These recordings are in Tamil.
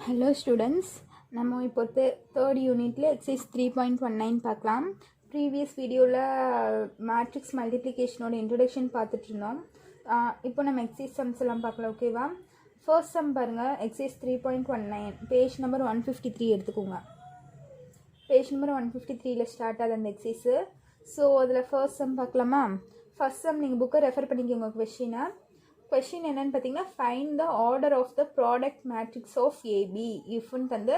ஹலோ ஸ்டூடெண்ட்ஸ், நம்ம இப்போ தேர்ட் யூனிட்டில் எக்ஸைஸ் 3.19 பார்க்கலாம். ப்ரீவியஸ் வீடியோவில் மேட்ரிக்ஸ் மல்டிப்ளிகேஷனோட இன்ட்ரொடக்ஷன் பார்த்துட்டு இருந்தோம். இப்போ நம்ம எக்ஸைஸ் சம்ஸ் எல்லாம் பார்க்கலாம். ஓகேவா? ஃபர்ஸ்ட் சம் பாருங்கள். எக்ஸைஸ் 3.19 பேஜ் நம்பர் 153 எடுத்துக்கோங்க. பேஜ் நம்பர் 153ல் ஸ்டார்ட் ஆகுது அந்த எக்ஸைஸு. ஸோ அதில் ஃபர்ஸ்ட் சம் பார்க்கலாமா? ஃபர்ஸ்ட் சம் நீங்கள் புக்கை ரெஃபர் பண்ணிக்கோங்க. கொஷின் என்னன்னு பார்த்தீங்கன்னா, find the order of the product matrix of AB இஃப்னு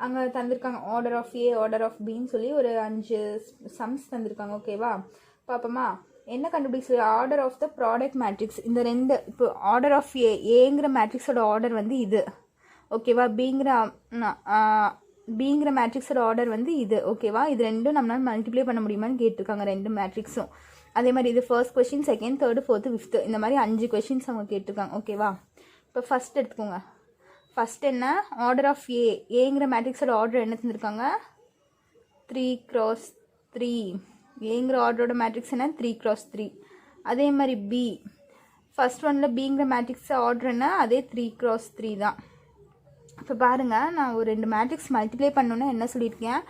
அங்கே தந்திருக்காங்க. Order of A, order of பின்னு சொல்லி ஒரு 5 சம்ஸ் தந்திருக்காங்க. ஓகேவா? பார்ப்போமா? என்ன கண்டுபிடிச்சு? Order of the product matrix இந்த ரெண்டு. இப்போ ஆர்டர் ஆஃப் ஏங்கிற மேட்ரிக்ஸோட ஆர்டர் வந்து இது. ஓகேவா? பிங்கிற மேட்ரிக்ஸோட ஆர்டர் வந்து இது. ஓகேவா? இது ரெண்டும் நம்மளால் மல்டிப்ளை பண்ண முடியுமான்னு கேட்டிருக்காங்க, ரெண்டு மேட்ரிக்ஸும். அதே மாதிரி இது first question, second, third, fourth, fifth, இந்த மாதிரி 5 கொஷின்ஸ் அவங்க கேட்டிருக்காங்க. ஓகேவா? இப்போ ஃபஸ்ட் எடுத்துக்கோங்க. ஃபஸ்ட் என்ன? ஆர்டர் ஆஃப் ஏங்கிற மேட்ரிக்ஸோட ஆர்டர் என்ன தந்திருக்காங்க? 3x3. ஏங்கிற ஆர்டரோட மேட்ரிக்ஸ் என்ன? 3x3. அதே மாதிரி பி, ஃபஸ்ட் ஒன்னில் பிங்கிற மேட்ரிக்ஸ் ஆர்டர் என்ன? அதே 3x3 தான். இப்போ பாருங்கள், நான் ஒரு 2 மேட்ரிக்ஸ் மல்டிப்ளை பண்ணணுன்னா என்ன சொல்லியிருக்கேன்?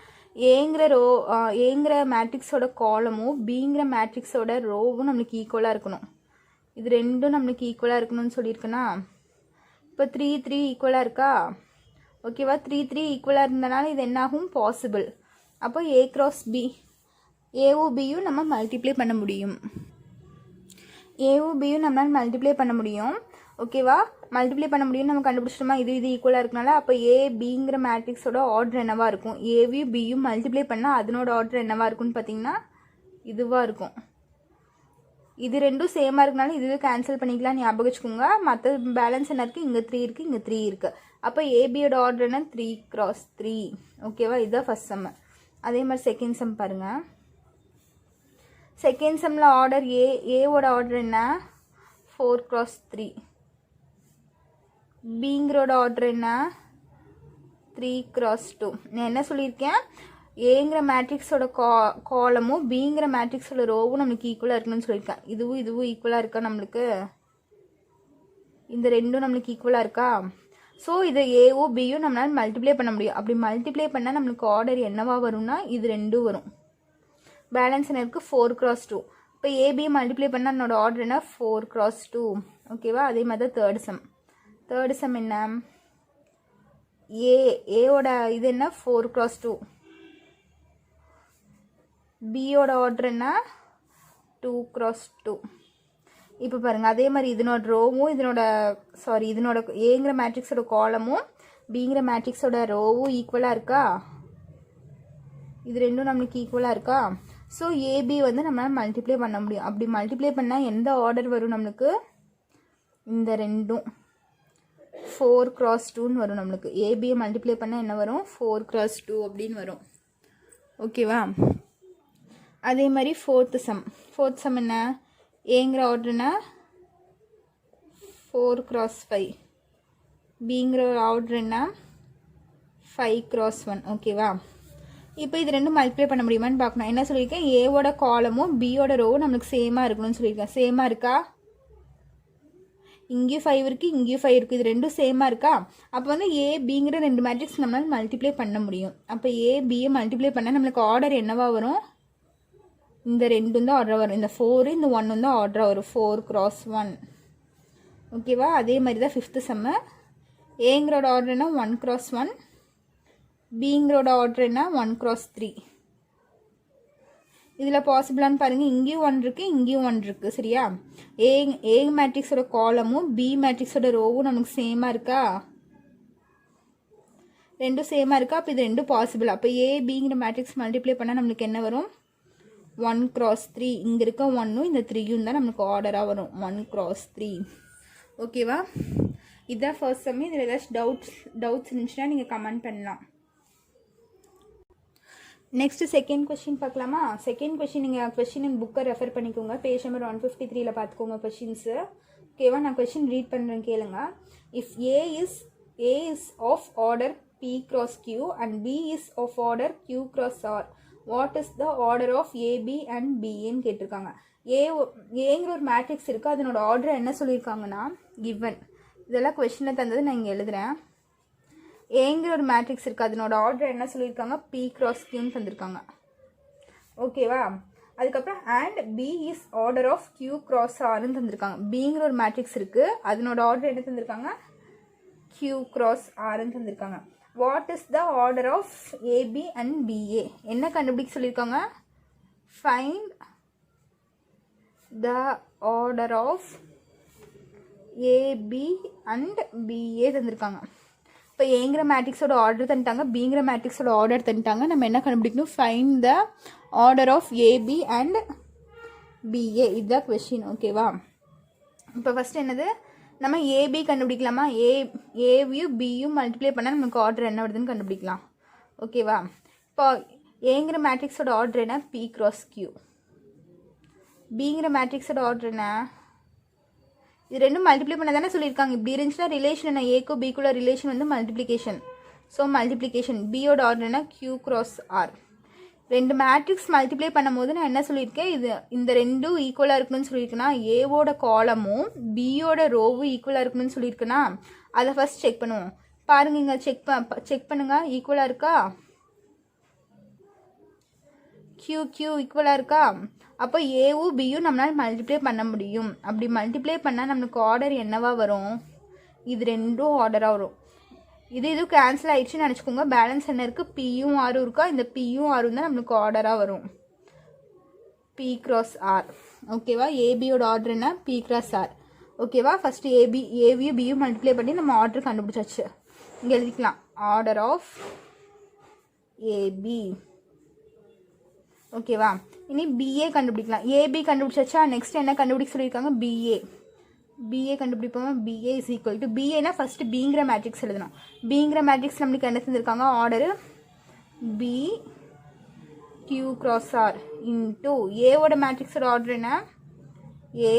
ஏங்கிற மேட்ரிக்ஸோட காலமும் பிங்கிற மேட்ரிக்ஸோட ரோவும் நம்மளுக்கு ஈக்குவலாக இருக்கணும். இது ரெண்டும் நம்மளுக்கு ஈக்குவலாக இருக்கணும்னு சொல்லியிருக்கேன்னா, இப்போ 3 ஈக்குவலாக இருக்கா? ஓகேவா? 3 ஈக்குவலாக இருந்தனால இது என்னாகும்? பாசிபிள். அப்போ ஏ கிராஸ் பி, ஏவும் பியும் நம்ம மல்டிப்ளை பண்ண முடியும். நம்மளால் மல்டிப்ளை பண்ண முடியும். ஓகேவா? மல்டிப்ளை பண்ண முடியும் நம்ம கண்டுபிடிச்சிட்டோமா? இது ஈக்குவலாக இருக்கனால அப்போ ஏ பிங்கிற மேட்ரிக்ஸோட ஆர்டர் என்னவாக இருக்கும்? ஏவியும் பியும் மல்டிப்ளை பண்ணால் அதனோட ஆர்டர் என்னவாக இருக்கும்னு பார்த்தீங்கன்னா இதுவாக இருக்கும். இது ரெண்டும் சேமாக இருக்கனால இதுவே கேன்சல் பண்ணிக்கலாம், ஞாபகம் வச்சுக்கோங்க. மற்ற பேலன்ஸ் என்ன இருக்குது? இங்கே 3 இருக்குது, இங்கே 3 இருக்குது. அப்போ ஏபியோட ஆர்டர் என்ன? 3x3. ஓகேவா? இதுதான் ஃபஸ்ட் சம். அதே மாதிரி செகண்ட் சம் பாருங்கள். செகண்ட் சம்மில் ஆர்டர் ஏவோட ஆர்டர் என்ன? 4x3. பிங்கிறோட ஆர்டர் என்ன? 3x2. நான் என்ன சொல்லியிருக்கேன்? ஏங்கிற மேட்ரிக்ஸோட காலமும் பிங்கிற மேட்ரிக்ஸோட ரோவும் நம்மளுக்கு ஈக்குவலாக இருக்கணும்னு சொல்லியிருக்கேன். இதுவும் ஈக்குவலாக இருக்கா நம்மளுக்கு? இந்த ரெண்டும் நம்மளுக்கு ஈக்குவலாக இருக்கா? ஸோ இது ஏவும் பியும் நம்மளால் மல்டிப்ளை பண்ண முடியும். அப்படி மல்டிப்ளை பண்ணால் நம்மளுக்கு ஆர்டர் என்னவா வரும்னா இது ரெண்டும் வரும். பேலன்ஸ் என்ன இருக்குது? 4x2. இப்போ ஏபியை மல்டிப்ளை பண்ணால் என்னோட ஆர்டர் என்ன? 4x2. ஓகேவா? அதே மாதிரி தான் தேர்டு சம் என்ன? ஏவோட இது என்ன? 4x2. பியோட ஆர்டர் என்ன? 2x2. இப்போ பாருங்கள், அதே மாதிரி இதனோட ரோவும் இதனோட ஏங்கிற மேட்ரிக்ஸோட காலமும் பிங்கிற மேட்ரிக்ஸோட ரோவும் ஈக்குவலாக இருக்கா? இது ரெண்டும் நம்மளுக்கு ஈக்குவலாக இருக்கா? ஸோ ஏபி வந்து நம்மளால் மல்டிப்ளை பண்ண முடியும். அப்படி மல்டிப்ளை பண்ணால் எந்த ஆர்டர் வரும் நம்மளுக்கு? இந்த ரெண்டும் 4x2ன்னு வரும் நம்மளுக்கு. ஏபியை மல்டிப்ளை பண்ணால் என்ன வரும்? 4x2 அப்படின்னு வரும். ஓகேவா? அதே மாதிரி ஃபோர்த் சம் என்ன? ஏங்கிற ஆர்டர்னா 4x5. பிங்கிற ஆர்டர் என்ன? 5x1. ஓகேவா? இப்போ இது ரெண்டும் மல்டிப்ளை பண்ண முடியுமான்னு பார்க்கணும். என்ன சொல்லியிருக்கேன்? ஏவோட காலமும் பியோட ரோவும் நம்மளுக்கு சேமாக இருக்கணும்னு சொல்லியிருக்கேன். சேமாக இருக்கா? இங்கேயும் 5 இருக்குது, இங்கேயும் 5 இருக்குது. இது ரெண்டும் சேமாக இருக்கா? அப்போ வந்து ஏ பிங்கிற 2 மேட்ரிக்ஸ் நம்மளால் மல்டிப்ளை பண்ண முடியும். அப்போ ஏ பியை மல்டிப்ளை பண்ணால் நம்மளுக்கு ஆர்டர் என்னவா வரும்? இந்த ரெண்டும் தான் ஆர்டர் வரும். இந்த 4 இந்த 1 தான் ஆர்டராக வரும். 4x1. ஓகேவா? அதே மாதிரி தான் ஃபிஃப்த்து சம்மு. ஏங்கிறோட ஆர்டர் என்ன? 1x1. பிங்கிறோட ஆர்டர் என்ன? 1x3. இதில் பாசிபிளான்னு பாருங்கள். இங்கேயும் 1 இருக்குது, இங்கேயும் 1 இருக்குது. சரியா? ஏ மேட்ரிக்ஸோட காலமும் பி மேட்ரிக்ஸோட ரோவும் நமக்கு சேமாக இருக்கா? ரெண்டும் சேமாக இருக்கா? அப்போ இது ரெண்டும் பாசிபிள். அப்போ ஏ பிங்கிற மேட்ரிக்ஸ் மல்டிப்ளை பண்ணால் நம்மளுக்கு என்ன வரும்? 1x3. இங்கே இருக்க 1ம் இந்த 3யும் தான் நம்மளுக்கு ஆர்டராக வரும். 1x3. ஓகேவா? இதுதான் ஃபர்ஸ்ட் சம். இதில் ஏதாச்சும் டவுட்ஸ் இருந்துச்சுன்னா நீங்கள் கமெண்ட் பண்ணலாம். நெக்ஸ்ட்டு செகண்ட் கொஷின் பார்க்கலாமா? செகண்ட் கொஷின் நீங்கள் கொஷின் புக்கை ரெஃபர் பண்ணிக்கோங்க. பேஜ் நம்பர் 153ல் பார்த்துக்கோங்க கொஷின்ஸு. ஓகேவா? நான் கொஷின் ரீட் பண்ணுறேன், கேளுங்க. If A is of order P cross Q and B is of order Q cross R, what is the order of AB and பின்னு கேட்டிருக்காங்க. ஏங்கிற ஒரு மேட்ரிக்ஸ் இருக்குது, அதனோட ஆர்டர் என்ன சொல்லியிருக்காங்கன்னா கிவன். இதெல்லாம் கொஷினில் தந்தது நான் இங்கே எழுதுகிறேன். ஏங்கிற ஒரு மேட்ரிக்ஸ் இருக்குது, அதனோட ஆர்டர் என்ன சொல்லியிருக்காங்க, பி கிராஸ் கியூன்னு தந்திருக்காங்க. ஓகேவா? அதுக்கப்புறம் and B is order of Q cross ஆர்ன்னு தந்திருக்காங்க. பிங்கிற ஒரு மேட்ரிக்ஸ் இருக்குது, அதனோட ஆர்டர் என்ன தந்திருக்காங்க, கியூ கிராஸ் ஆர்ன்னு தந்திருக்காங்க. What is the order of AB and BA? என்ன கண்டுபிடிக்க சொல்லியிருக்காங்க, find the order of AB and BA தந்திருக்காங்க. இப்போ ஏங்கிற மேட்ரிக்ஸோட ஆர்டர் தந்துட்டாங்க, பிங்கிற மேட்ரிக்ஸோட ஆர்டர் தந்துட்டாங்க. நம்ம என்ன கண்டுபிடிக்கணும், find the order of AB and BA. இதுதான் கொஷின். ஓகேவா? இப்போ ஃபஸ்ட் என்னது, நம்ம ஏபி கண்டுபிடிக்கலாமா, ஏவியும் பியும் மல்டிப்ளை பண்ணால் நமக்கு ஆர்டர் என்ன வருதுன்னு கண்டுபிடிக்கலாம். ஓகேவா? இப்போ ஏங்கிற மேட்ரிக்ஸோட ஆர்டர் என்ன, பி கிராஸ் கியூ. பிங்கிற மேட்ரிக்ஸோட ஆர்டர் என்ன, இது ரெண்டும் மல்டிப்ளை பண்ண தானே சொல்லியிருக்காங்க. இப்படி இருந்துச்சுன்னா ரிலேஷன் என்ன, ஏக்கோ பிக்குள்ள ரிலேஷன் வந்து மல்டிப்ளிகேஷன். So multiplication. பியோட ஆர்டர் என்ன, கியூ கிராஸ் ஆர். ரெண்டு மேட்ரிக்ஸ் மல்டிப்ளை பண்ணும் போது நான் என்ன சொல்லியிருக்கேன், இது இந்த ரெண்டும் ஈக்குவலாக இருக்கணும்னு சொல்லியிருக்கேன்னா, ஏவோட காலமும் பியோட ரோவும் ஈக்குவலாக இருக்கணும்னு சொல்லியிருக்கேன்னா, அதை ஃபஸ்ட் செக் பண்ணுவோம். பாருங்க, இங்கே செக் பண்ணுங்க, ஈக்குவலாக இருக்கா, கியூ ஈக்குவலாக இருக்கா. அப்போ ஏவும் பியும் நம்மளால் மல்டிப்ளை பண்ண முடியும். அப்படி மல்டிப்ளை பண்ணால் நம்மளுக்கு ஆர்டர் என்னவா வரும், இது ரெண்டும் ஆர்டராக வரும். இது கேன்சல் ஆயிடுச்சுன்னு நினச்சிக்கோங்க. பேலன்ஸ் என்ன இருக்குது, பியும் ஆரும் இருக்கா, இந்த பியும் ஆரும் தான் நம்மளுக்கு ஆர்டராக வரும், பி கிராஸ் ஆர். ஓகேவா? ஏபியோட ஆர்டர் என்ன, பி கிராஸ் ஆர். ஓகேவா? ஃபஸ்ட்டு ஏவியும் பியும் மல்டிப்ளை பண்ணி நம்ம ஆர்டர் கண்டுபிடிச்சாச்சு. இங்கே எழுதிக்கலாம், ஆர்டர் ஆஃப் ஏபி. ஓகேவா? இனி பிஏ கண்டுபிடிக்கலாம். ஏபி கண்டுபிடிச்சாச்சா, நெக்ஸ்ட் என்ன கண்டுபிடிக்க சொல்லியிருக்காங்க, பிஏ கண்டுபிடிப்போம். பிஏ இஸ் ஈக்குவல் டு, பிஏனா ஃபஸ்ட்டு பிங்கிற மேட்ரிக்ஸ் எழுதணும். பிங்கிற மேட்ரிக்ஸ் நம்மளுக்கு என்ன தந்திருக்காங்க, order B Q cross R into ஏவோட மேட்ரிக்ஸோட ஆர்டர் என்ன, ஏ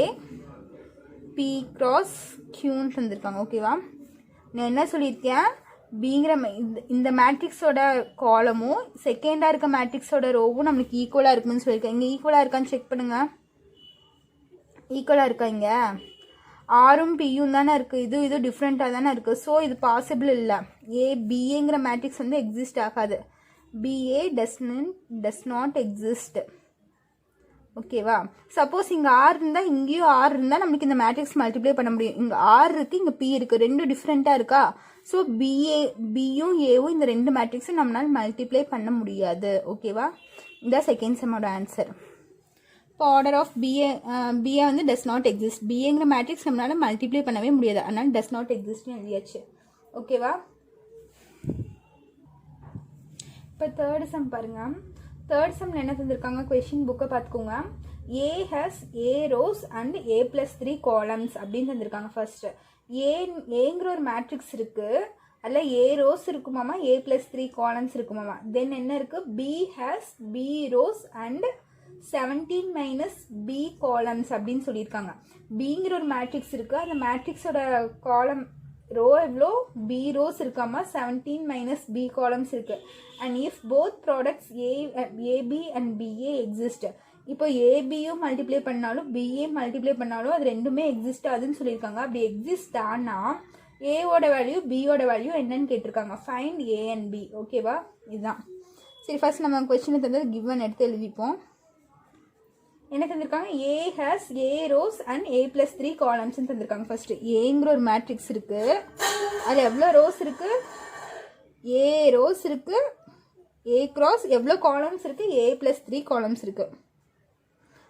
பி கிராஸ் கியூன்னு தந்திருக்காங்க. ஓகேவா? நான் என்ன சொல்லியிருக்கேன், பிங்கிற இந்த மேட்ரிக்ஸோட காலமும் செகண்டாக இருக்க மேட்ரிக்ஸோட ரோவும் நம்மளுக்கு ஈக்குவலாக இருக்குன்னு சொல்லியிருக்கேன். இங்கே ஈக்குவலாக இருக்கான்னு செக் பண்ணுங்கள். ஈக்குவலாக இருக்கா, இங்கே ஆரும் பியும் தானே இருக்குது, இது டிஃப்ரெண்ட்டாக தானே இருக்குது. ஸோ இது பாசிபிள் இல்லை. பிஏங்கிற மேட்ரிக்ஸ் வந்து எக்ஸிஸ்ட் ஆகாது. BA does not exist. ஓகேவா? சப்போஸ் இங்கே ஆர் இருந்தால் இங்கேயும் ஆர் இருந்தால் நம்மளுக்கு இந்த மேட்ரிக்ஸ் மல்டிப்ளை பண்ண முடியும். இங்கே ஆர் இருக்குது, இங்கே பி இருக்குது, ரெண்டும் டிஃப்ரெண்ட்டாக இருக்கா. ஸோ பியும் ஏவும் இந்த ரெண்டு மேட்ரிக்ஸும் நம்மளால் மல்டிப்ளை பண்ண முடியாது. ஓகேவா? இந்த செகண்ட் செம்மோட ஆன்சர். இப்போ ஆர்டர் ஆஃப் பிஏ வந்து டஸ் நாட் எக்ஸிஸ்ட். பிஏங்கிற மேட்ரிக்ஸ் நம்மளால் மல்டிப்ளை பண்ணவே முடியாது, அதனால் டஸ் நாட் எக்ஸிஸ்ட்னு எழுதியாச்சு. ஓகேவா? இப்போ தேர்ட் சம் பாருங்கள். தேர்ட் சம்மில் என்ன தந்திருக்காங்க, கொஷின் புக்கை பார்த்துக்கோங்க. ஏ has a rows and a + 3 columns அப்படின்னு தந்திருக்காங்க. ஃபர்ஸ்ட் ஏங்கிற ஒரு மேட்ரிக்ஸ் இருக்குது, அதில் ஏ ரோஸ் இருக்குமாமா, ஏ + 3 காலம்ஸ் இருக்குமாமா. தென் என்ன இருக்குது, B has B rows and 17 - b columns அப்படின்னு சொல்லியிருக்காங்க. பிங்கிற ஒரு மேட்ரிக்ஸ் இருக்குது, அந்த மேட்ரிக்ஸோட காலம் ரோ எவ்வளோ, பி ரோஸ் இருக்காமா, 17 - b காலம்ஸ் இருக்குது. And if both products AB and BA exist. இப்போ ஏபியும் மல்டிப்ளை பண்ணாலும் பிஏ மல்டிப்ளை பண்ணாலும் அது ரெண்டுமே எக்ஸிஸ்ட் ஆகுதுன்னு சொல்லியிருக்காங்க. அப்படி எக்ஸிஸ்ட் ஆனால் ஏவோட வேல்யூ பியோட வேல்யூ என்னன்னு கேட்டிருக்காங்க. Find A and B. ஓகேவா? இதுதான். சரி, ஃபர்ஸ்ட் நம்ம கொஸ்டினை தந்தது கிவன் எடுத்து எழுதிப்போம். என்ன தந்திருக்காங்க, A has a rows and a + 3 காலம்ஸ்ன்னு தந்திருக்காங்க. ஃபர்ஸ்ட் ஏங்கிற ஒரு மேட்ரிக்ஸ் இருக்கு, அது எவ்வளோ ரோஸ் இருக்கு, ஏ ரோஸ் இருக்கு, ஏ கிராஸ் எவ்வளோ காலம்ஸ் இருக்கு, ஏ + 3 காலம்ஸ் இருக்கு.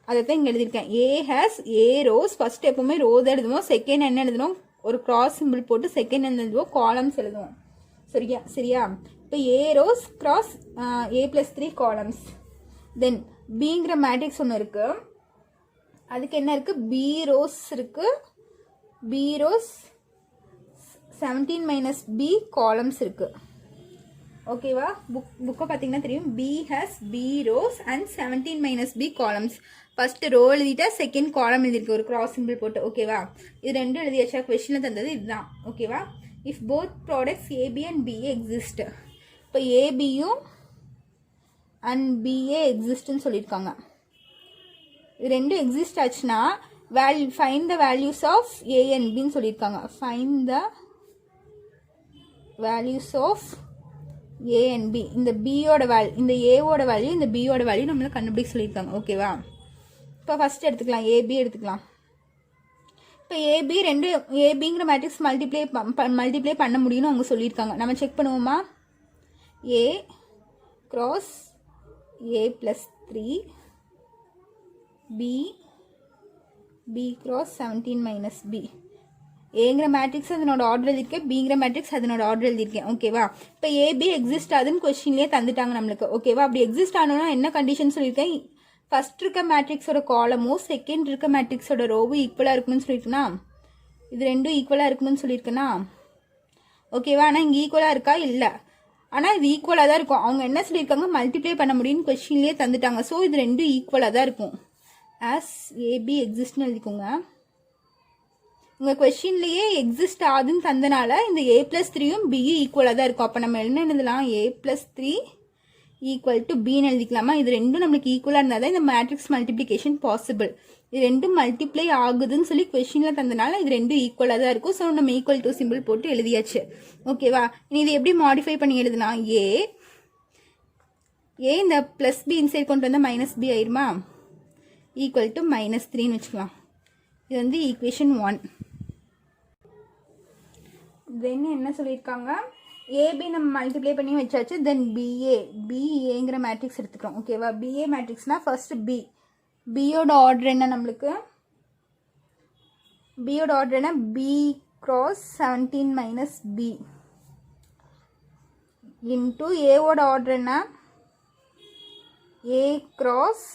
அதை தான் இங்கே எழுதியிருக்கேன். ஏ ஹேஸ் ஏ ரோஸ். ஃபர்ஸ்ட் எப்பவுமே ரோ தான் எழுதுவோம், செகண்ட் என்ன எழுதுவோம், ஒரு கிராஸ் சிம்பிள் போட்டு செகண்ட் என்ன எழுதுவோம், காலம்ஸ் எழுதுவோம். சரியா? இப்போ a rows cross a + 3 columns. Then பிங்கிற மேட்ரிக்ஸ் ஒன்று இருக்குது, அதுக்கு என்ன இருக்குது, பி ரோஸ் இருக்குது, பி ரோஸ் 17 - b காலம்ஸ் இருக்குது. ஓகேவா? புக்கை பார்த்தீங்கன்னா தெரியும். B has B rows and 17 - b columns. First row எழுதிட்டா செகண்ட் காலம் எழுதிருக்கு ஒரு கிராஸ் சிம்பிள் போட்டு. ஓகேவா? இது ரெண்டும் எழுதியாச்சா, கொஸ்டினில் தந்தது இதுதான். ஓகேவா? If both products AB and BA exist. இப்போ ஏபியும் அண்ட் பிஏ எக்ஸிஸ்ட்னு சொல்லியிருக்காங்க. இது ரெண்டும் எக்ஸிஸ்ட் ஆச்சுன்னா find the values of a and பின்னு சொல்லியிருக்காங்க. Find the values of a and b. இந்த பியோட வேல்யூ, இந்த ஏவோட வேல்யூ, இந்த பியோட வேல்யூ நம்மளை கண்டுபிடிக்க சொல்லியிருக்காங்க. ஓகேவா? இப்போ ஃபஸ்ட் எடுத்துக்கலாம், ஏபி எடுத்துக்கலாம். இப்போ ஏபி ரெண்டு ஏபிங்கிற மேட்ரிக்ஸ் மல்டிப்ளை பண்ண முடியும்னு அவங்க சொல்லியிருக்காங்க. நம்ம செக் பண்ணுவோமா? A cross A plus 3 B cross 17 minus B. ஏங்கிற மேட்ரிக்ஸ் அதனோட ஆர்டர் எழுதியிருக்கேன், பிங்கிற மேட்ரிக்ஸ் அதனோட ஆர்டர் எழுதியிருக்கேன். ஓகேவா? இப்போ ஏபி எக்ஸிஸ்ட் ஆகுதுன்னு கொஸ்டின்லேயே தந்துட்டாங்க நம்மளுக்கு. ஓகேவா? அப்படி எக்ஸிஸ்ட் ஆனோன்னா என்ன கண்டிஷன் சொல்லியிருக்கேன்? ஃபர்ஸ்ட் இருக்க மேட்ரிக்ஸோட காலமும் செகண்ட் இருக்க மேட்ரிக்ஸோட ரோவும் ஈக்குவலாக இருக்கணும்னு சொல்லியிருக்கேன்னா, இது ரெண்டும் ஈக்குவலாக இருக்கணும்னு சொல்லியிருக்கேன்னா. ஓகேவா? ஆனால் இங்கே ஈக்குவலாக இருக்கா? இல்லை. ஆனால் இது ஈக்குவலாக தான் இருக்கும். அவங்க என்ன சொல்லியிருக்காங்க? மல்டிப்ளை பண்ண முடியும்னு கொஸ்டின்லேயே தந்துட்டாங்க. ஸோ இது ரெண்டும் ஈக்குவலாக தான் இருக்கும். ஆஸ் ஏபி எக்ஸிஸ்ட்னு எழுதிக்கோங்க. உங்கள் கொஸ்டின்லேயே எக்ஸிஸ்ட் ஆகுதுன்னு தந்தனால இந்த ஏ ப்ளஸ் 3யும் பியும் ஈக்குவலாக தான் இருக்கும். அப்போ நம்ம என்ன எழுதலாம்? ஏ ப்ளஸ் 3 ஈக்குவல் டு பின்னு எழுதிக்கலாமா? இது ரெண்டும் நம்மளுக்கு ஈக்குவலாக இருந்தால் தான் இந்த மேட்ரிக்ஸ் மல்டிப்ளிகேஷன் பாசிபிள். இது ரெண்டும் மல்டிப்ளை ஆகுதுன்னு சொல்லி கொஸ்டினில் தந்தனால இது ரெண்டும் ஈக்குவலாக தான் இருக்கும். ஸோ நம்ம ஈக்குவல் டு சிம்பிள் போட்டு எழுதியாச்சு. ஓகேவா? இனி இது எப்படி மாடிஃபை பண்ணி எழுதுனா? ஏ இந்த ப்ளஸ் பி இன்சைட் கொண்டு வந்தால் மைனஸ் பி ஆயிருமா? ஈக்குவல் டு மைனஸ் 3ன்னு வச்சுக்கலாம். இது வந்து ஈக்குவேஷன் 1. தென் என்ன சொல்லியிருக்காங்க? ஏபி நம்ம மல்டிப்ளை பண்ணி வச்சாச்சு. தென் பிஏங்கிற மேட்ரிக்ஸ் எடுத்துக்கிறோம். ஓகேவா? பிஏ மேட்ரிக்ஸ்னா ஃபர்ஸ்ட் பியோட ஆர்டர் என்ன நம்மளுக்கு? பியோட ஆர்டர் என்ன? B cross 17 minus B into ஏவோட ஆர்டர் என்ன? A cross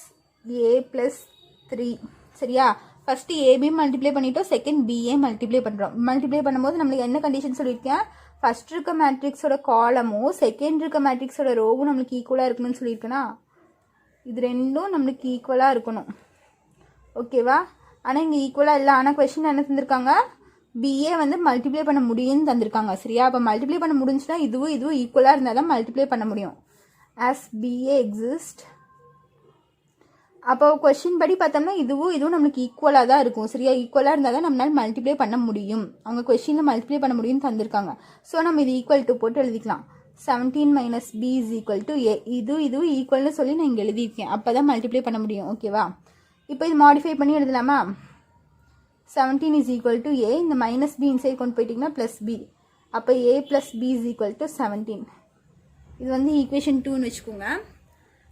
A plus 3. சரியா? ஃபர்ஸ்ட் ஏபி மல்டிப்ளை பண்ணிட்டோம், செகண்ட் பிஏ மல்டிப்ளை பண்ணுறோம். மல்டிப்ளை பண்ணும்போது நம்மளுக்கு என்ன கண்டிஷன் சொல்லியிருக்கேன்? ஃபர்ஸ்ட் இருக்க மேட்ரிக்ஸோட காலமும் செகண்ட் இருக்க மேட்ரிக்ஸோட ரோவும் நம்மளுக்கு ஈக்குவலாக இருக்கணும்னு சொல்லியிருக்கேன்னா, இது ரெண்டும் நம்மளுக்கு ஈக்குவலாக இருக்கணும். ஓகேவா? ஆனால் இங்கே ஈக்குவலாக இல்லை. ஆனால் கொஸ்டின் என்ன தந்திருக்காங்க? பிஏ வந்து மல்டிப்ளை பண்ண முடியும்னு தந்திருக்காங்க. சரியா? அப்போ மல்டிப்ளை பண்ண முடிஞ்சுன்னா இதுவும் ஈக்குவலாக இருந்தால் தான் மல்டிப்ளை பண்ண முடியும். As BA exist. அப்போ கொஸ்டின் படி பார்த்தோம்னா இதுவும் நம்மளுக்கு ஈக்குவலாக தான் இருக்கும். சரியா? ஈக்குவலாக இருந்தால் தான் நம்மளால் மல்டிப்ளை பண்ண முடியும். அவங்க கொஸ்டினில் மல்டிப்ளை பண்ண முடியும்னு தந்திருக்காங்க. ஸோ நம்ம இது ஈக்குவல் டு போட்டு எழுதிக்கலாம். 17 minus b is equal to a. இதுவும் ஈக்குவல்னு சொல்லி நான் இங்கே எழுதியிருக்கேன். அப்போ தான் மல்டிப்ளை பண்ண முடியும். ஓகேவா? இப்போ இது மாடிஃபை பண்ணி எழுதலாமா? 17 இஸ் ஈக்குவல் டு ஏ. இந்த மைனஸ் பி இன்சைட் கொண்டு போயிட்டிங்கன்னா ப்ளஸ் பி. அப்போ a plus b is equal to 17. இது வந்து ஈக்குவேஷன் 2ன்னு வச்சுக்கோங்க.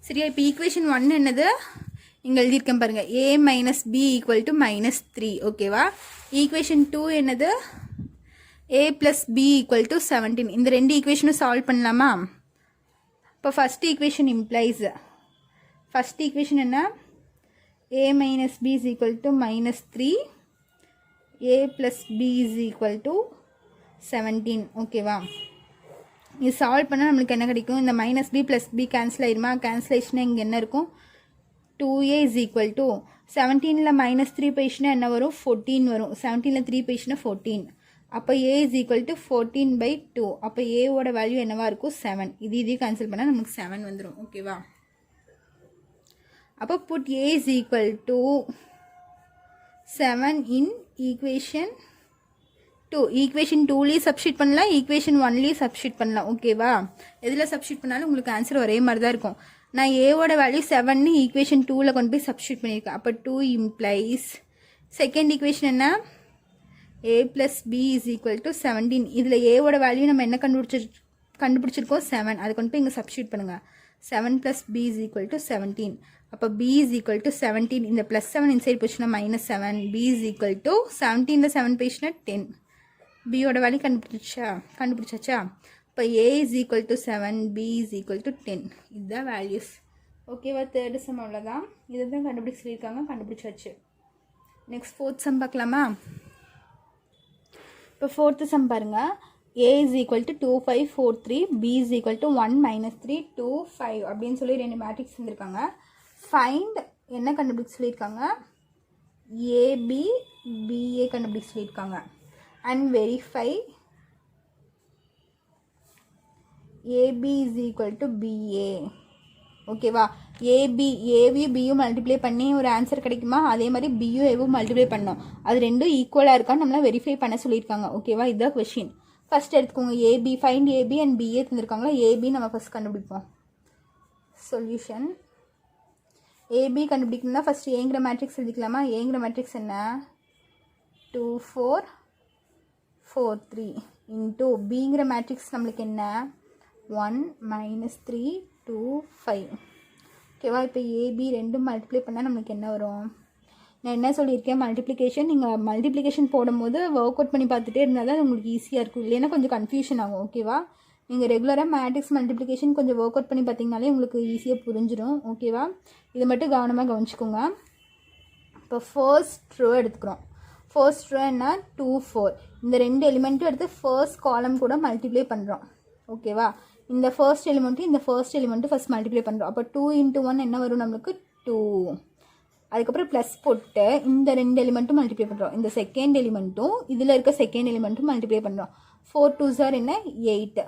சரியா? இப்போ ஈக்குவேஷன் 1 என்னது? இங்கே எழுதியிருக்கேன் பாருங்கள். A minus b equal to minus 3. ஓகேவா? ஈக்குவேஷன் 2 என்னது? A plus b equal to 17. இந்த ரெண்டு ஈக்குவேஷனும் சால்வ் பண்ணலாமா? இப்போ first equation implies, first equation என்ன? A minus b is equal to minus 3, a plus b is equal to 17. ஓகேவா? இது சால்வ் பண்ணால் நம்மளுக்கு என்ன கிடைக்கும்? இந்த minus b plus b cancel ஆயிருமா? கேன்சல் ஆயிடுச்சுன்னா இங்கே என்ன இருக்கும்? 2a is equal to 17ல minus 3 போயிடுச்சுன்னா என்ன வரும்? 14 வரும். 17ல 3 போயிடுச்சுன்னா 14. அப்போ a is equal to 14/2. அப்போ ஏவோட வேல்யூ என்னவா இருக்கும்? 7. இதையும் கேன்சல் பண்ணால் நமக்கு 7 வந்துடும். ஓகேவா? அப்போ புட் a is equal to 7 in equation 2. Equation 2லேயும் சப்ஸ்டியூட் பண்ணலாம், ஈக்குவேஷன் 1லேயும் சப்ஸ்டியூட் பண்ணலாம். ஓகேவா? எதில் சப்ஸ்டியூட் பண்ணாலும் உங்களுக்கு ஆன்சர் ஒரே மாதிரி தான் இருக்கும். நான் ஏவோட வேல்யூ 7ன்னு ஈக்குவேஷன் 2ல் கொண்டு போய் சப்ஸ்டியூட் பண்ணியிருக்கேன். அப்போ 2 இம்ப்ளைஸ் செகண்ட் ஈக்குவேஷன் என்ன? A plus b is equal to 17. இதில் ஏவோட வேல்யூ நம்ம என்ன கண்டுபிடிச்சிருக்கோம்? 7. அதை கொண்டு போய் இங்கே சப்ஸ்டியூட் பண்ணுங்கள். 7 plus b is equal to 17. அப்போ பி இஸ் ஈக்குவல் டு 17. இந்த ப்ளஸ் 7 இன்சைட் போச்சுன்னா minus 7. B is equal to 17ல் 7 போயிடுச்சுன்னா 10. பியோட வேல்யூ கண்டுபிடிச்சாச்சா? இப்போ a is equal to 7, b is equal to 10. இதுதான் வேல்யூஸ். ஓகேவா? தேர்டு சம் அவ்வளோதான். இதை தான் கண்டுபிடிச்சி சொல்லியிருக்காங்க, கண்டுபிடிச்சாச்சு. நெக்ஸ்ட் ஃபோர்த் சம் பார்க்கலாமா? இப்போ ஃபோர்த்து சம் பாருங்கள். a is equal to 2, 5, 4, 3, b is equal to 1, -3, 2, 5 அப்படின்னு சொல்லி ரெண்டு மேட்ரிக்ஸ் வந்துருக்காங்க. ஃபைண்ட் என்ன கண்டுபிடிச்சி சொல்லியிருக்காங்க? ஏபி பிஏ கண்டுபிடிச்சி சொல்லியிருக்காங்க. And verify AB is equal to BA. ஓகேவா? ஏவியும் பியும் மல்டிப்ளை பண்ணி ஒரு ஆன்சர் கிடைக்குமா? அதே மாதிரி பியும் ஏவும் மல்டிப்ளை பண்ணோம். அது ரெண்டும் ஈக்குவலாக இருக்கான்னு நம்மளால் வெரிஃபை பண்ண சொல்லியிருக்காங்க. ஓகேவா? இதுதான் கொஷின். ஃபஸ்ட் எடுத்துக்கோங்க AB, find AB and BA தந்துருக்காங்களா, ஏபி நம்ம ஃபஸ்ட் கண்டுபிடிப்போம். சொல்யூஷன் ஏபி கண்டுபிடிக்கணும்னா ஃபஸ்ட்டு ஏங்கிற மேட்ரிக்ஸ் எழுதிக்கலாமா. ஏங்கிற மேட்ரிக்ஸ் என்ன, 2 4 4 3 இன்ட்டு பிங்கிற மேட்ரிக்ஸ் நம்மளுக்கு என்ன, 1 -3 2 5. ஓகேவா. இப்போ ஏபி ரெண்டும் மல்டிப்ளை பண்ணால் நம்மளுக்கு என்ன வரும், நான் என்ன சொல்லியிருக்கேன், மல்டிப்ளிகேஷன் நீங்கள் மல்டிப்ளிகேஷன் போடும்போது ஒர்க் அவுட் பண்ணி பார்த்துட்டே இருந்தால் தான் உங்களுக்கு ஈஸியாக இருக்கும், இல்லைன்னா கொஞ்சம் கன்ஃபியூஷன் ஆகும். ஓகேவா. நீங்கள் ரெகுலராக மேட்ரிக்ஸ் மல்டிப்ளிகேஷன் கொஞ்சம் ஒர்க் அவுட் பண்ணி பார்த்தீங்கனாலே உங்களுக்கு ஈஸியாக புரிஞ்சிடும். ஓகேவா. இதை மட்டும் கவனமாக கவனிச்சுக்கோங்க. இப்போ ஃபர்ஸ்ட் ரோ எடுத்துக்கிறோம். ஃபர்ஸ்ட் ரோ என்ன, 2 4. இந்த ரெண்டு எலிமெண்ட்டும் எடுத்து ஃபர்ஸ்ட் காலம் கூட மல்டிப்ளை பண்ணுறோம். ஓகேவா. இந்த ஃபர்ஸ்ட் எலிமெண்ட்டும் இந்த ஃபர்ஸ்ட் எலிமெண்ட்டும் ஃபஸ்ட் மல்டிப்ளை பண்ணுறோம். அப்போ 2 × 1 என்ன வரும் நம்மளுக்கு, 2. அதுக்கப்புறம் ப்ளஸ் போட்டு இந்த ரெண்டு எலிமெண்ட்டும் மல்டிப்ளை பண்ணுறோம். இந்த செகண்ட் எலிமெண்ட்டும் இதில் இருக்க செகண்ட் எலிமெண்ட்டும் மல்டிப்ளை பண்ணுறோம். 4 2s are என்ன, 8.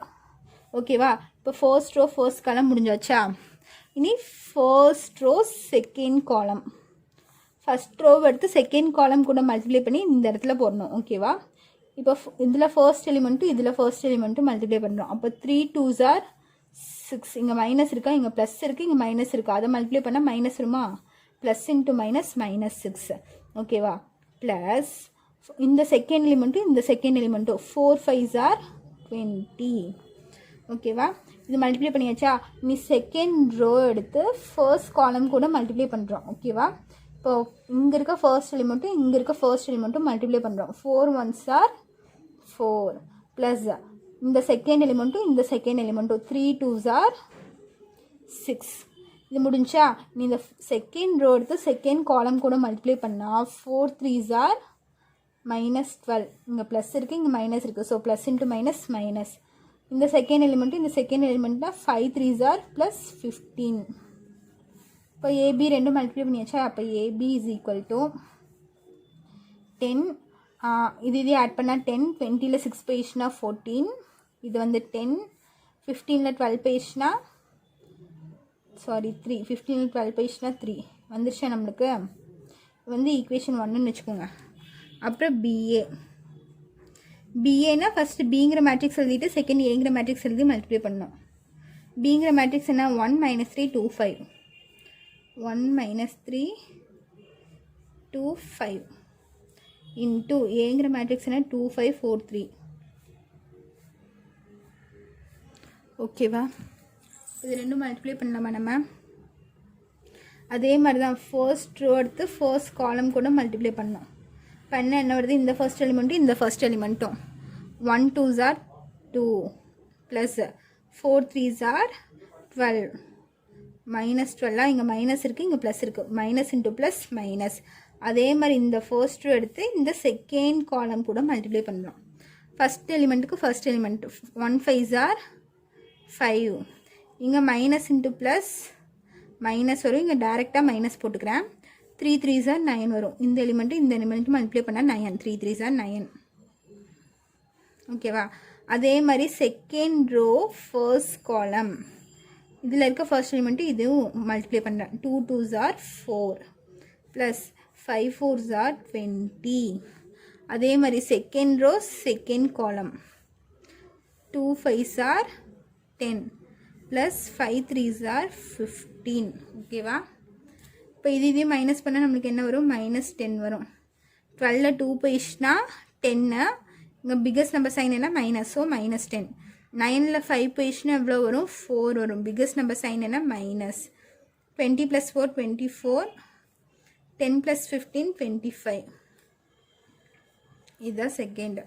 ஓகேவா. இப்போ ஃபர்ஸ்ட் ரோ ஃபர்ஸ்ட் காலம் முடிஞ்சாச்சா. இனி first row second column, first row எடுத்து செகண்ட் காலம் கூட மல்டிப்ளை பண்ணி இந்த இடத்துல போடணும். ஓகேவா. இப்போ இதில் ஃபர்ஸ்ட் எலிமெண்ட்டும் இதில் ஃபர்ஸ்ட் எலிமெண்ட்டும் மல்டிப்ளை பண்ணுறோம். அப்போ 3 2s are 6. இங்கே மைனஸ் இருக்கா, இங்கே ப்ளஸ் இருக்குது, இங்கே மைனஸ் இருக்குது. அதை மல்டிப்ளை பண்ணால் மைனஸ் வருமா, ப்ளஸ் இன்ட்டு மைனஸ் -6. ஓகேவா. ப்ளஸ் இந்த செகண்ட் எலிமெண்ட்டும் இந்த செகண்ட் எலிமெண்ட்டும் 4 5s are 20. ஓகேவா. இது மல்டிப்ளை பண்ணியாச்சா. இனி செகண்ட் ரோ எடுத்து ஃபர்ஸ்ட் காலம் கூட மல்டிப்ளை பண்ணுறோம். ஓகேவா. இப்போ இங்கே இருக்க ஃபர்ஸ்ட் எலிமெண்ட்டும் இங்கே இருக்க ஃபர்ஸ்ட் எலிமெண்ட்டும் மல்டிப்ளை பண்ணுறோம். 4 1s are 4 ப்ளஸ் இந்த செகண்ட் எலிமெண்ட்டும் இந்த செகண்ட் எலிமெண்ட்டும் 3 2s are 6. இது முடிஞ்சா. நீ இந்த செகண்ட் ரோ எடுத்து செகண்ட் காலம் கூட மல்டிப்ளை பண்ணால் 4 3s are -12. இங்கே ப்ளஸ் இருக்குது, இங்கே மைனஸ் இருக்குது. So plus into minus minus. இந்த செகண்ட் எலிமெண்ட்டு இந்த செகண்ட் எலிமெண்ட்னா 5 3s are +15. இப்போ ஏபி ரெண்டும் மல்டிப்ளை பண்ணியாச்சா. அப்போ ஏபி இஸ் ஈக்குவல் டு 10. இது ஆட் பண்ணால் 10. 20ல் 6 போயிடுச்சுன்னா 14. இது வந்து 10. 15ல் 12 போயிடுச்சுன்னா 3. 15ல் 12 போயிடுச்சுன்னா 3 வந்துருச்சா நம்மளுக்கு. வந்து ஈக்குவேஷன் 1ன்னு வச்சுக்கோங்க. அப்புறம் பிஏனா ஃபஸ்ட்டு பிங்கிற மேட்ரிக்ஸ் எழுதிட்டு செகண்ட் ஏங்கிற மேட்ரிக்ஸ் எழுதி மல்டிப்ளை பண்ணோம். பிங்கிற மேட்ரிக்ஸ் என்ன, 1 -3 2 5. 1 -3 2 5 இன்ட்டு ஏங்கிற மேட்ரிக்ஸ் என்ன, 2 5 4 3. ஓகேவா. இது ரெண்டும் மல்டிப்ளை பண்ணலாமா நம்ம. அதே மாதிரி தான் ஃபர்ஸ்ட் ரோ எடுத்து ஃபர்ஸ்ட் காலம் கூட மல்டிப்ளை பண்ணோம். பண்ண என்ன வருது, இந்த ஃபர்ஸ்ட் எலிமெண்ட்டும் இந்த ஃபர்ஸ்ட் எலிமெண்ட்டும் 1 2s are 2 plus 4 3s are 12 -12. இங்கே மைனஸ் இருக்குது, இங்கே ப்ளஸ் இருக்குது. Minus into plus minus. அதே மாதிரி இந்த ஃபர்ஸ்ட் ரோ எடுத்து இந்த செகண்ட் காலம் கூட மல்டிப்ளை பண்ணுறோம். ஃபஸ்ட் எலிமெண்ட்டுக்கு ஃபர்ஸ்ட் எலிமெண்ட் 1 5s are 5. இங்கே மைனஸ் இன்ட்டு ப்ளஸ் மைனஸ் வரும். இங்கே டேரெக்டாக மைனஸ் போட்டுக்கிறேன். 3 3s are 9 வரும். இந்த எலிமெண்ட்டு இந்த எலிமெண்ட்டு மல்டிப்ளை பண்ணால் 9. 3 3s are 9. ஓகேவா. அதே மாதிரி செகண்ட் ரோ ஃபர்ஸ்ட் காலம் இதில் இருக்க ஃபர்ஸ்ட் எலிமெண்ட்டு இதுவும் மல்டிப்ளை பண்ணுறேன். 2 2s are 4 plus 5 4s are 20. அதே மாதிரி செகண்ட் ரோ செகண்ட் காலம் 2 5s are 10 plus 5 3s are 15. ஓகேவா. இப்போ இது மைனஸ் பண்ணால் நம்மளுக்கு என்ன வரும், -10 வரும். 12ல் 2 போயிடுச்சுன்னா 10. இங்கே பிக்கஸ்ட் நம்பர் சைன் என்ன, மைனஸ். ஸோ -10. 9ல் 5 போயிடுச்சுன்னா எவ்வளோ வரும், 4 வரும். பிக்கஸ்ட் நம்பர் சைன் என்ன, மைனஸ். 20 + 4 24. 10 + 15 25. இதுதான் செகண்ட்.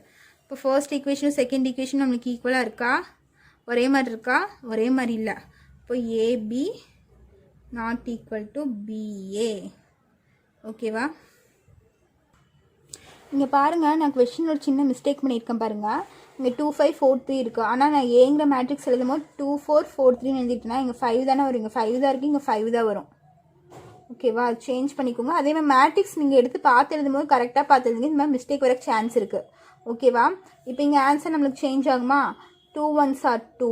இப்போ ஃபர்ஸ்ட் ஈக்குவேஷனும் செகண்ட் ஈக்குவேஷனும் நம்மளுக்கு ஈக்குவலாக இருக்கா, ஒரே மாதிரி இருக்கா, ஒரே மாதிரி இல்லை. இப்போ AB not equal to BA. ஓகேவா. இங்கே பாருங்கள், நான் கொஷின் ஒரு சின்ன மிஸ்டேக் பண்ணியிருக்கேன் பாருங்கள். இங்கே 2 5 4 3 இருக்குது. ஆனால் நான் ஏங்கிற மேட்ரிக்ஸ் எழுதும் போது 2 4 4 3 எழுதிட்டேன்னா இங்கே 5 தானே வரும். இங்கே 5 தான் இருக்குது, இங்கே 5 தான் வரும். ஓகேவா. சேஞ்ச் பண்ணிக்கோங்க. அதே மாதிரி மேட்ரிக்ஸ் நீங்கள் எடுத்து பார்த்து எழுதும் போது கரெக்டாக பார்த்து எழுதுங்க. இந்த மாதிரி மிஸ்டேக் வர சான்ஸ் இருக்குது. ஓகேவா. இப்போ இங்கே ஆன்சர் நம்மளுக்கு சேஞ்ச் ஆகுமா. 2 1s are 2.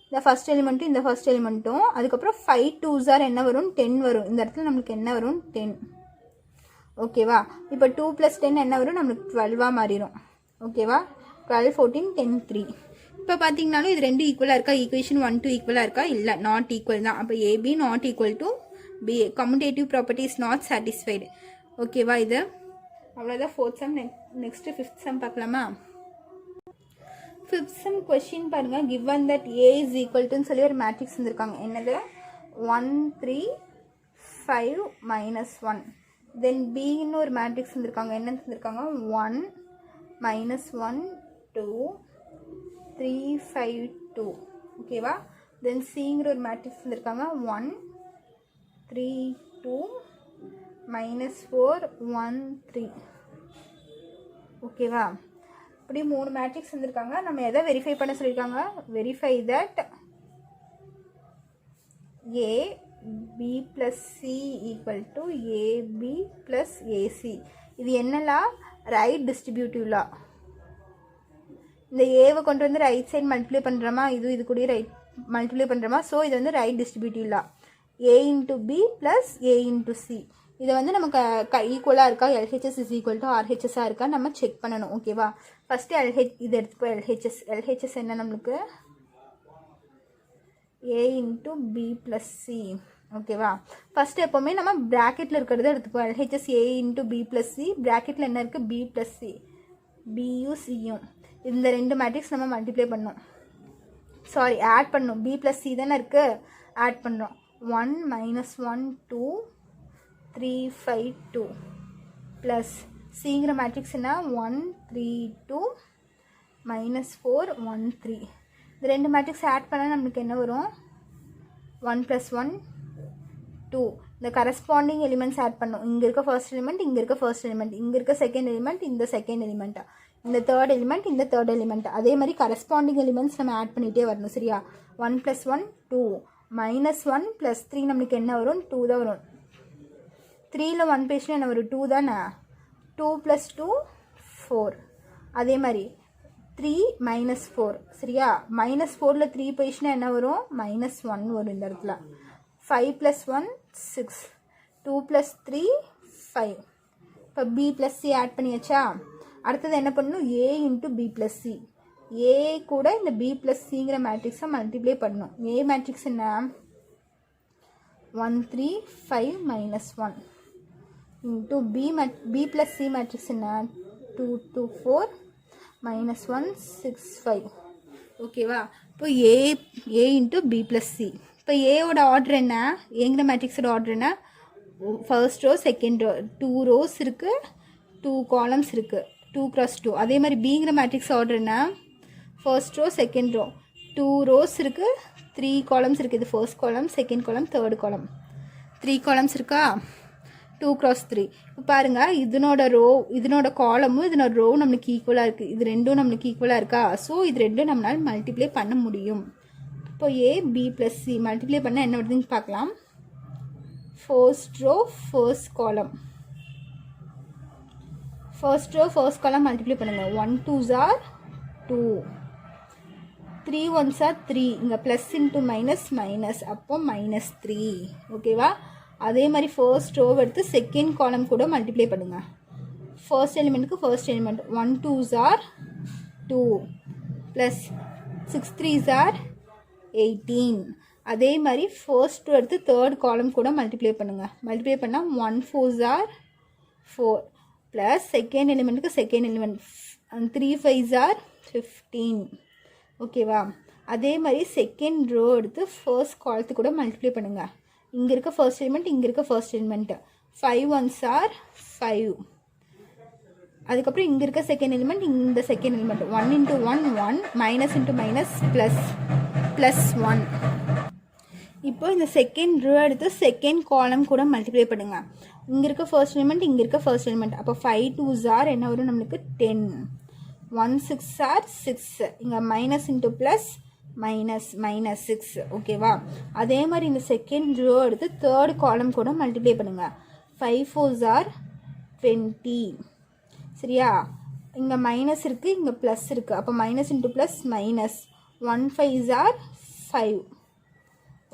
இந்த ஃபஸ்ட் எலிமெண்ட்டும் இந்த ஃபஸ்ட் எலிமெண்ட்டும். அதுக்கப்புறம் 5 2s are என்ன வரும், 10 வரும். இந்த இடத்துல நம்மளுக்கு என்ன வரும், 10. ஓகேவா. இப்போ 2 + 10 என்ன வரும், நம்மளுக்கு 12 மாறிடும். ஓகேவா. 12 14 10 3. இப்போ பார்த்தீங்கனாலும் இது ரெண்டு ஈக்குவலாக இருக்கா, ஈக்குவேஷன் 1 2 ஈக்குவலாக இருக்கா, இல்லை நாட் ஈக்குவல் தான். அப்போ AB not equal to B, commutative property is not satisfied. ஓகேவா, இது அவ்வளோதான் fourth sum. Next fifth sum பார்க்கலாமா? ஃபிஃப்த் சம் கொஷின் பாருங்கள். Given that A is equal சொல்லி ஒரு மேட்ரிக்ஸ் வந்துருக்காங்க. என்னது 1 3 5 -1. தென் பின்னு ஒரு மேட்ரிக்ஸ் வந்துருக்காங்க. என்ன வந்துருக்காங்க 1 -1 2 3 5 2. ஓகேவா. தென் சிங்கிற ஒரு மேட்ரிக்ஸ் வந்துருக்காங்க 1 3 2 -4 1 3. ஓகேவா. இப்படி 3 மேட்ரிக்ஸ் வந்துருக்காங்க. நம்ம எதை வெரிஃபை பண்ண சொல்லியிருக்காங்க? Verify that A B plus C equal to AB plus AC. இது என்னலா? ரைட் டிஸ்ட்ரிபியூட்டிவ் லா. இந்த ஏவை கொண்டு வந்து ரைட் சைடு மல்டிப்ளை பண்ணுறோமா, இது கூட ரைட் மல்டிப்ளை பண்ணுறோமா. ஸோ இது வந்து right distributive law. A into B plus A into C. இதை வந்து நமக்கு ஈக்குவலாக இருக்கா, எல்ஹெச்எஸ் இஸ் ஈக்குவல் டு ஆர்ஹெச்எஸ்ஸாக இருக்கா நம்ம செக் பண்ணணும். ஓகேவா. ஃபஸ்ட்டு இது எடுத்துப்போ எல்ஹெச்எஸ் என்ன நம்மளுக்கு A into B plus C. ஓகேவா. ஃபஸ்ட்டு எப்போவுமே நம்ம ப்ராக்கெட்டில் இருக்கிறத எடுத்துப்போம். LHS A into B plus C. ப்ராக்கெட்டில் என்ன இருக்குது? B plus C. பியும் சியும் இந்த ரெண்டு மேட்ரிக்ஸ் நம்ம மல்டிப்ளை பண்ணோம், சாரி ஆட் பண்ணோம். பி ப்ளஸ் சி தானே இருக்குது, ஆட் பண்ணுறோம். 1 -1 2 3 5 2 ப்ளஸ் சிங்கிற மேட்ரிக்ஸ் என்ன 1 3 2 -4 1 3. இந்த ரெண்டு மேட்ரிக்ஸ் ஆட் பண்ணால் நம்மளுக்கு என்ன வரும்? 1 + 1 2. இந்த கரஸ்பாண்டிங் எலிமெண்ட்ஸ் ஆட் பண்ணோம். இங்கே இருக்க ஃபர்ஸ்ட் எலிமெண்ட், இங்கே இருக்க ஃபர்ஸ்ட் எலிமெண்ட், இங்கே இருக்க செகண்ட் எலிமெண்ட், இந்த செகண்ட் எலிமெண்ட்டா, இந்த தேர்ட் எலிமெண்ட், இந்த தேர்ட் எலிமெண்ட். அதே மாதிரி கரஸ்பாண்டிங் எலிமெண்ட்ஸ் நம்ம ஆட் பண்ணிகிட்டே வரணும். சரியா. 1 + 1 2 -1 + 3 நம்மளுக்கு என்ன வரும்? 2 தான் வரும். 3ல் 1 பேசினா என்ன வரும்? 2 தானே. 2 + 2 4. அதே மாதிரி 3 -4. சரியா. -4ல் 3 பேசினா என்ன வரும்? -1 வரும் இந்த இடத்துல. 5 + 1 6. 2 + 3 5. இப்போ பி ப்ளஸ் சி ஆட் பண்ணியாச்சா. அடுத்தது என்ன பண்ணணும்? ஏ இன்ட்டு பி ப்ளஸ் சி. ஏ கூட இந்த பி ப்ளஸ் சிங்கிற மேட்ரிக்ஸை மல்டிப்ளை பண்ணணும். ஏ மேட்ரிக்ஸ் என்ன 1 3 5 -1 into B plus C matrix என்ன 2 2 4 -1 6 5. ஓகேவா. இப்போ A into B plus C. இப்போ ஏவோட ஆர்டர் என்ன? ஏங்கிற மேட்ரிக்ஸோட ஆர்டர் என்ன? First row second row 2 rows இருக்குது, 2 காலம்ஸ் இருக்குது, 2 × 2. அதே மாதிரி பிங்கிற மேட்ரிக்ஸ் ஆர்டர் என்ன? First row second row 2 rows இருக்குது, 3 காலம்ஸ் இருக்குது. இது first column, second column, third காலம். 3 காலம்ஸ் இருக்கா. 2 × 3. இப்போ பாருங்கள், இதனோட காலமும் இதனோட ரோ நம்மளுக்கு ஈக்குவலாக இருக்குது. இது ரெண்டும் நம்மளுக்கு ஈக்குவலாக இருக்கா. ஸோ இது ரெண்டும் நம்மளால் மல்டிப்ளை பண்ண முடியும். இப்போ A B plus C multiply பண்ணால் என்ன வருதுன்னு பார்க்கலாம். First row first column, first row first column multiply பண்ணுங்கள். 1 2s are 2, 3 1s are 3. இங்கே ப்ளஸ் இன்ட்டு மைனஸ் மைனஸ், அப்போ -3. ஓகேவா. அதே மாதிரி ஃபர்ஸ்ட் ரோ எடுத்து செகண்ட் காலம் கூட மல்டிப்ளை பண்ணுங்கள். ஃபர்ஸ்ட் எலிமெண்ட்டுக்கு first element 1 2s are 2 plus 6 3s are 18. அதே மாதிரி ஃபர்ஸ்ட் ரோ எடுத்து தேர்ட் காலம் கூட மல்டிப்ளை பண்ணுங்கள். மல்டிப்ளை பண்ணால் 1 4s are 4 ப்ளஸ் செகண்ட் எலிமெண்ட்டுக்கு செகண்ட் எலிமெண்ட் 3 5s are 15. ஓகேவா. அதே மாதிரி செகண்ட் ரோ எடுத்து ஃபர்ஸ்ட் காலத்து கூட மல்டிப்ளை பண்ணுங்கள். இங்கே இருக்க ஃபர்ஸ்ட் எலிமெண்ட், இங்கே இருக்க ஃபர்ஸ்ட் எலிமெண்ட்டு 5 1s are 5. அதுக்கப்புறம் இங்கே இருக்க செகண்ட் எலிமெண்ட், இந்த second element 1 × 1 1 minus into minus plus 1. இப்போ இந்த செகண்ட் ரோ எடுத்து செகண்ட் காலம் கூட மல்டிப்ளை பண்ணுங்கள். இங்கே இருக்க ஃபர்ஸ்ட் எலிமெண்ட், இங்கே இருக்க ஃபர்ஸ்ட் எலிமெண்ட். அப்போ 5 2s are என்ன வரும் நம்மளுக்கு 10. 1 6 are 6. இங்கே மைனஸ் இன்ட்டு ப்ளஸ் -6. ஓகேவா. அதே மாதிரி இந்த செகண்ட் ரோ எடுத்து தேர்ட் காலம் கூட மல்டிப்ளை பண்ணுங்கள். 5 4s are 20. சரியா. இங்கே மைனஸ் இருக்குது, இங்கே ப்ளஸ் இருக்குது. அப்போ minus into plus minus 1 5s are 5.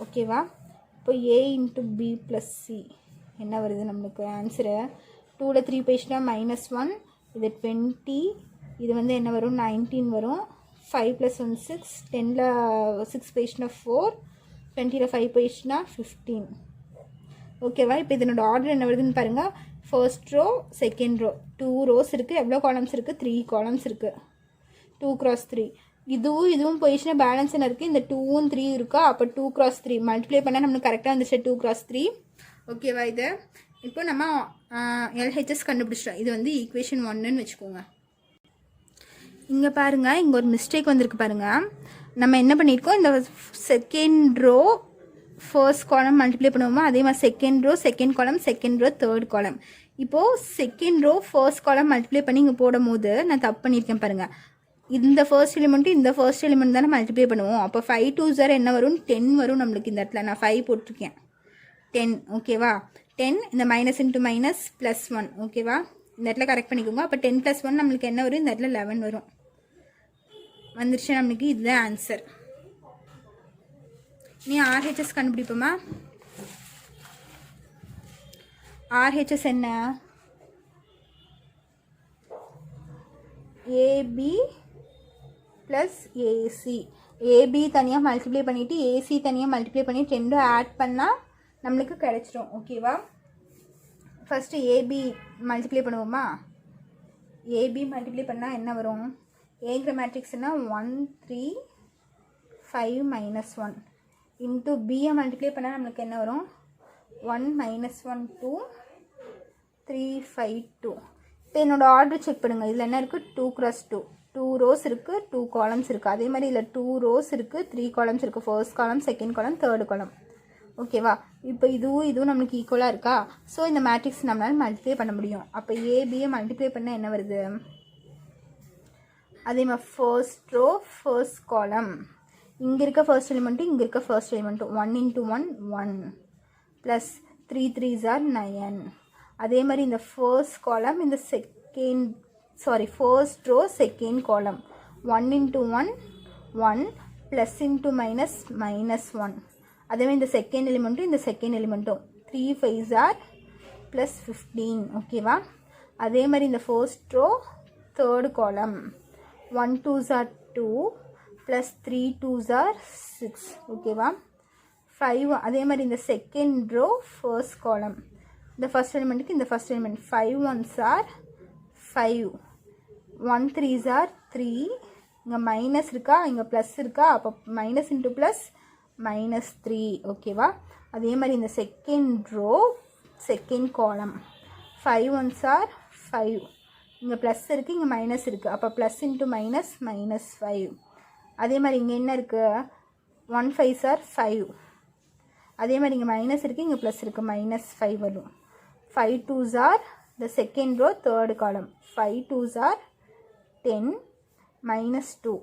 ஓகேவா. இப்போ A into B plus C என்ன வருது நம்மளுக்கு ஆன்சரு? 2ல் 3 போயிடுச்சுன்னா -1. இது 20 இது வந்து என்ன வரும் 19 வரும். 5 + 1 6, 10ல் 6 போயிடுச்சுன்னா 4, 20ல் 5 போயிடுச்சுன்னா 15. ஓகேவா? இப்போ இதனோட ஆர்டர் என்ன வருதுன்னு பாருங்கள். First row second row 2 rows இருக்குது. எவ்வளோ காலம்ஸ் இருக்குது? 3 காலம்ஸ் இருக்குது. 2 × 3. இதுவும் போயிடுச்சுன்னா பேலன்ஸ் என்ன இருக்குது? இந்த 2ம் 3 இருக்கா? அப்போ 2 × 3 மல்டிப்ளை பண்ணால் நம்மளுக்கு கரெக்டாக வந்துச்சு 2 × 3. ஓகேவா? இது இப்போ நம்ம எல்ஹெச்எஸ் கண்டுபிடிச்சிட்டோம். இது வந்து ஈக்குவேஷன் 1ன்னு வச்சுக்கோங்க. இங்கே பாருங்கள், இங்கே ஒரு மிஸ்டேக் வந்திருக்கு பாருங்கள். நம்ம என்ன பண்ணியிருக்கோம், இந்த second row first column multiply பண்ணுவோமா, அதே மாதிரி second row second column, second row third column. இப்போது second row first column multiply பண்ணி இங்கே போடும் போது நான் தப்பு பண்ணியிருக்கேன் பாருங்கள். இந்த ஃபர்ஸ்ட் எலிமெண்ட்டு இந்த ஃபர்ஸ்ட் எலிமெண்ட் தானே மல்டிப்ளை பண்ணுவோம். அப்போ 5 × 2 என்ன வரும்? 10 வரும் நம்மளுக்கு. இந்த இடத்துல நான் 5 போட்டிருக்கேன், 10. ஓகேவா? 10 இந்த மைனஸ் இன்ட்டு மைனஸ் +1. ஓகேவா? இந்த இடத்துல கரெக்ட் பண்ணிக்கோங்க. அப்போ 10 + 1 நம்மளுக்கு என்ன வரும்? இந்த இடத்துல 11 வரும். வந்துருச்சு நம்மளுக்கு. இதுதான் ஆன்சர். நீ ஆர்ஹெச்எஸ் கண்டுபிடிப்போமா? ஆர்ஹெச்எஸ் என்ன? AB plus AC. ஏபி தனியாக மல்டிப்ளை பண்ணிவிட்டு ஏசி தனியாக மல்டிப்ளை பண்ணி 2 ஆட் பண்ணால் நம்மளுக்கு கிடைச்சிடும். ஓகேவா? ஃபஸ்ட்டு ஏபி மல்டிப்ளை பண்ணுவோமா? ஏபி மல்டிப்ளை பண்ணால் என்ன வரும்? ஏங்கிற மேட்ரிக்ஸ்னால் 1 3 5 -1 இன்ட்டு பியை மல்டிப்ளை பண்ணால் நம்மளுக்கு என்ன வரும்? 1 -1 2 3 5 2. இப்போ என்னோடய ஆர்டர் செக் பண்ணுங்கள். இதில் என்ன இருக்குது? 2 × 2. 2 ரோஸ் இருக்குது, 2 காலம்ஸ் இருக்குது. அதே மாதிரி இதில் 2 ரோஸ் இருக்குது, 3 காலம்ஸ் இருக்குது. First column, second column, third காலம். ஓகேவா? இப்போ இதுவும் நம்மளுக்கு ஈக்குவலாக இருக்கா? ஸோ இந்த மேட்ரிக்ஸ் நம்மளால் மல்டிப்ளை பண்ண முடியும். அப்போ ஏபியை மல்டிப்ளை பண்ணால் என்ன வருது? அதே மாதிரி ஃபர்ஸ்ட் ரோ ஃபர்ஸ்ட் காலம், இங்கே இருக்க ஃபர்ஸ்ட் எலிமெண்ட்டும் இங்கே இருக்க ஃபர்ஸ்ட் எலிமெண்ட்டும் 1 × 1 1 ப்ளஸ் 3 3s are 9. அதே மாதிரி இந்த ஃபர்ஸ்ட் காலம் இந்த ஃபர்ஸ்ட் ரோ செகண்ட் காலம் 1 × 1 1 ப்ளஸ் இன்ட்டு மைனஸ் -1. அதே மாதிரி இந்த செகண்ட் எலிமெண்ட்டும் இந்த செகண்ட் எலிமெண்ட்டும் 3 5s are ப்ளஸ் 15. ஓகேவா? அதே மாதிரி இந்த ஃபர்ஸ்ட் ரோ தேர்டு காலம் 1 2s are 2 plus 3 2s are 6. ஓகேவா? 5. அதே மாதிரி இந்த செகண்ட் ரோ ஃபர்ஸ்ட் காலம் இந்த ஃபர்ஸ்ட் எலிமெண்ட்டுக்கு இந்த first element 5 1s are 5 1 3s are 3. இங்கே மைனஸ் இருக்கா, இங்கே ப்ளஸ் இருக்கா? அப்போ மைனஸ் இன்ட்டு ப்ளஸ் -3. ஓகேவா? அதே மாதிரி இந்த செகண்ட் ரோ செகண்ட் காலம் 5 1s are 5. இங்கே ப்ளஸ் இருக்குது, இங்கே மைனஸ் இருக்குது. அப்போ ப்ளஸ் இன்ட்டு மைனஸ் -5. அதே மாதிரி இங்கே என்ன இருக்குது? 1 5s are 5. அதே மாதிரி இங்கே மைனஸ் இருக்குது, இங்கே ப்ளஸ் இருக்குது, -5 வரும். 5 2s are the second row third column 5 2s are 10 -2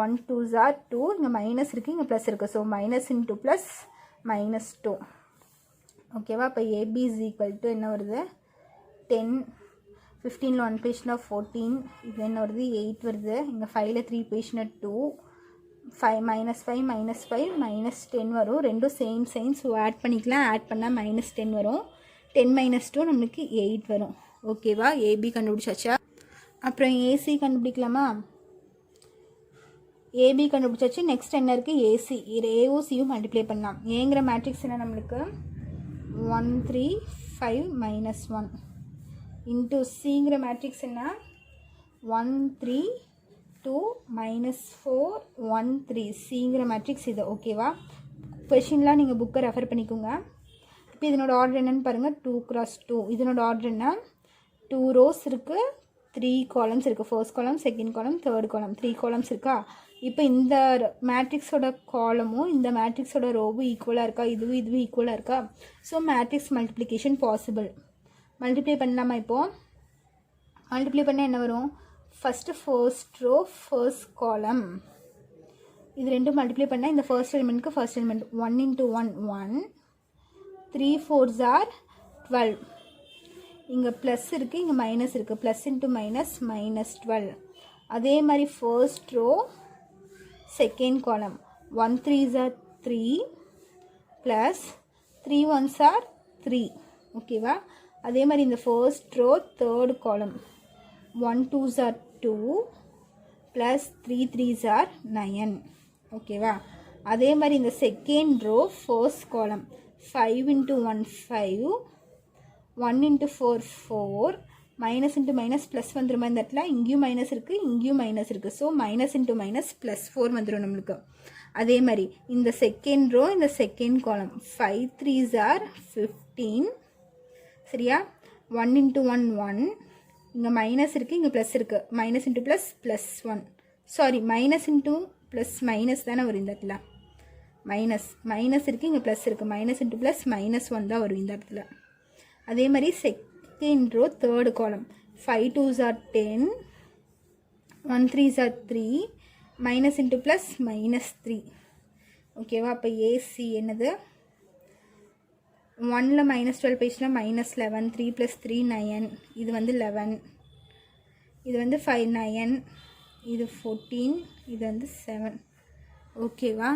1 2s are 2. இங்கே மைனஸ் இருக்குது, இங்கே ப்ளஸ் இருக்குது. So minus into plus -2. ஓகேவா? இப்போ ஏபி இஸ் ஈக்குவல் டு என்ன வருது? 10 15ல் 1 போயிடுச்சுன்னா 14. இது என்ன வருது? 8 வருது. இங்கே 5ல் 3 போயிடுச்சுன்னா 2 5 -5 -10 வரும். ரெண்டும் சேம் சைன். ஸோ ஆட் பண்ணிக்கலாம். ஆட் பண்ணால் -10 வரும். 10 - 2 நம்மளுக்கு 8 வரும். ஓகேவா? ஏபி கண்டுபிடிச்சாச்சா? அப்புறம் ஏசி கண்டுபிடிக்கலாமா? ஏபி கண்டுபிடிச்சாச்சு. நெக்ஸ்ட் என்ன இருக்குது? ஏசி. ஏவும் சியும் மல்டிப்ளை பண்ணலாம். ஏங்கிற மேட்ரிக்ஸ் என்ன நம்மளுக்கு? 1 3 5 -1 இன்ட்டு சிங்கிற மேட்ரிக்ஸ் என்ன? 1 3 2 -4 1 3. சிங்கிற மேட்ரிக்ஸ் இது. ஓகேவா? கொஷின்லாம் நீங்கள் புக்கை ரெஃபர் பண்ணிக்கோங்க. இப்போ இதனோட ஆர்டர் என்னென்னு பாருங்கள். 2 × 2. இதனோட ஆர்டர் என்ன? 2 ரோஸ் இருக்குது, 3 காலம்ஸ் இருக்குது. First column, second column, third காலம், 3 காலம்ஸ் இருக்கா? இப்போ இந்த மேட்ரிக்ஸோட காலமும் இந்த மேட்ரிக்ஸோட ரோவும் ஈக்குவலாக இருக்கா? இதுவும் ஈக்குவலாக இருக்கா? So matrix multiplication possible. Multiply பண்ணலாமா? இப்போது மல்டிப்ளை பண்ணால் என்ன வரும்? ஃபஸ்ட்டு ஃபர்ஸ்ட் ரோ ஃபர்ஸ்ட் காலம் இது ரெண்டும் மல்டிப்ளை பண்ணால் இந்த ஃபர்ஸ்ட் எலிமெண்ட்டுக்கு ஃபர்ஸ்ட் எலிமெண்ட் 1 × 1 1 3 4s are 12. இங்கே ப்ளஸ் இருக்குது, இங்கே மைனஸ் இருக்குது. Plus into minus -12. அதே மாதிரி ஃபர்ஸ்ட் ரோ செகண்ட் காலம் 1 3s are 3 plus 3 1s are 3. ஓகேவா? அதே மாதிரி இந்த ஃபர்ஸ்ட் ரோ தேர்ட் காலம் 1 2s are 2 plus 3 3s are 9. ஓகேவா? அதே மாதிரி இந்த செகண்ட் ரோ ஃபர்ஸ்ட் காலம் 5 into 1 5, 1 into 4 4, minus into minus plus வந்துருமா இந்த இடத்துல? இங்கேயும் மைனஸ் இருக்குது, இங்கேயும் மைனஸ் இருக்குது. So minus into minus plus 4 வந்துடும் நம்மளுக்கு. அதே மாதிரி இந்த செகண்ட் ரோ இந்த செகண்ட் காலம் 5 3s are 15. சரியா? 1 into 1 1, இங்கே மைனஸ் இருக்குது, இங்கே ப்ளஸ் இருக்குது. Minus into plus plus 1, sorry minus into plus minus தானே வரும் இந்த இடத்துல. மைனஸ் இருக்குது, இங்கே ப்ளஸ் இருக்குது. மைனஸ் இன்ட்டு ப்ளஸ் மைனஸ் 1 தான் வரும் இந்த இடத்துல. அதே மாதிரி செகண்ட் ரோ தேர்டு காலம் 5 2s are 10, 1 3s are 3, minus into plus minus 3. ஓகேவா? அப்போ ஏசி என்னது? 1ல் மைனஸ் 12 போயிடுச்சுன்னா மைனஸ் 11, 3 + 3 9, இது வந்து 11, இது வந்து 5 9, இது 14, இது வந்து 7. ஓகேவா?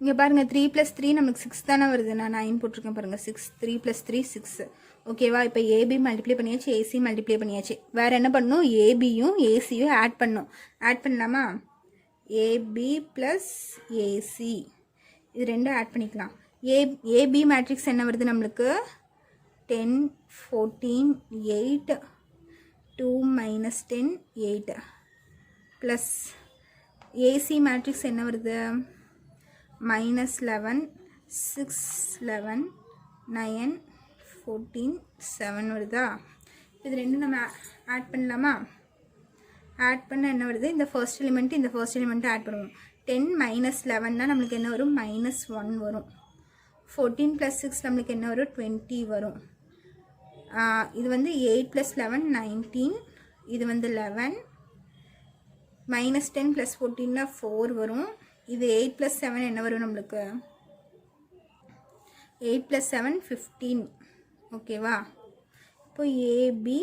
இங்கே பாருங்கள் 3 + 3 நமக்கு 6 தானே வருது. நான் 9 போட்டிருக்கேன் பாருங்கள். 6 3 + 3 6. ஓகேவா? இப்போ ஏபி மல்டிப்ளை பண்ணியாச்சு, ஏசி மல்டிப்ளை பண்ணியாச்சு. வேறு என்ன பண்ணணும்? ஏபியும் ஏசியும் ஆட் பண்ணணும். ஆட் பண்ணலாமா? ஏபி ப்ளஸ் ஏசி இது ரெண்டும் ஆட் பண்ணிக்கலாம். ஏபி மேட்ரிக்ஸ் என்ன வருது நம்மளுக்கு? 10 14 8, 2 - 10 8 ப்ளஸ் ஏசி மேட்ரிக்ஸ் என்ன வருது? -11 6 11 9 14 7 வருதா? இது ரெண்டும் நம்ம ஆட் பண்ணலாமா? ஆட் பண்ண என்ன வருது? இந்த ஃபர்ஸ்ட் எலிமெண்ட் இந்த ஃபர்ஸ்ட் எலிமெண்ட்டை ஆட் பண்ணுவோம். 10 - 11னா நம்மளுக்கு என்ன வரும்? -1 வரும். 14 + 6 நம்மளுக்கு என்ன வரும்? 20 வரும். இது வந்து 8 + 11 19, இது வந்து 11, -10 + 14னா 4 வரும். இது 8 + 7 என்ன வரும் நம்மளுக்கு? 8 + 7 15. ஓகேவா? இப்போ ஏபி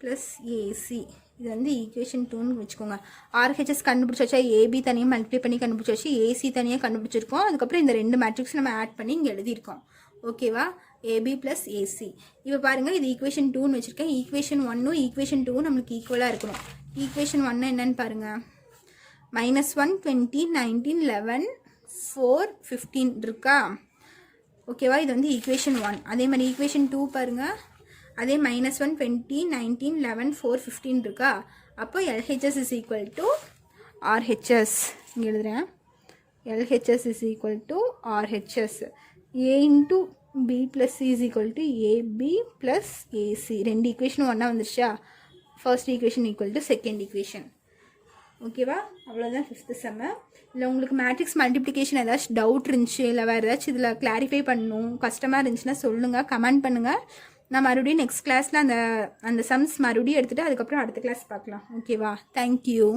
ப்ளஸ் ஏசி இது வந்து ஈக்குவேஷன் 2ன்னு வச்சுக்கோங்க. ஆர்ஹெச்எஸ் கண்டுபிடிச்சாச்சா? ஏபி தனியாக மல்டிப்ளை பண்ணி கண்டுபிடிச்சாச்சு, ஏசி தனியாக கண்டுபிடிச்சிருக்கோம். அதுக்கப்புறம் இந்த ரெண்டு மேட்ரிக்ஸ் நம்ம ஆட் பண்ணி இங்கே எழுதியிருக்கோம். ஓகேவா? AB plus AC. இப்போ பாருங்கள், இது ஈக்குவேஷன் 2ன்னு வச்சுருக்கேன். ஈக்குவேஷன் 1ம் ஈக்குவேஷன் 2ம் நம்மளுக்கு ஈக்குவலாக இருக்கணும். ஈக்குவேஷன் 1 என்னன்னு பாருங்கள். -1 20 19 11 4 15 இருக்கா? ஓகேவா? இது வந்து ஈக்குவேஷன் 1. அதே மாதிரி ஈக்குவேஷன் 2 பாருங்கள். அதே -1 20 19 11 4 15 இருக்கா? அப்போ LHS is equal to RHS. இங்கே எழுதுகிறேன். LHS is equal to RHS. A into B plus C is equal to AB plus AC. ரெண்டு ஈக்குவேஷன் ஒன்றா வந்துருச்சா? First equation equal to second equation. ஓகேவா? அவ்வளோதான் 5th செம்மு. இல்லை உங்களுக்கு மேட்ரிக்ஸ் மல்டிப்ளிகேஷன் ஏதாச்சும் டவுட் இருந்துச்சு, இல்லை வேறு ஏதாச்சும் இதில் கிளாரிஃபை பண்ணணும், கஷ்டமாக இருந்துச்சுன்னா சொல்லுங்கள், கமெண்ட் பண்ணுங்கள். நான் மறுபடியும் நெக்ஸ்ட் கிளாஸில் அந்த சம்ஸ் மறுபடியும் எடுத்துகிட்டு அதுக்கப்புறம் அடுத்த கிளாஸ் பார்க்கலாம். ஓகேவா? தேங்க்யூ.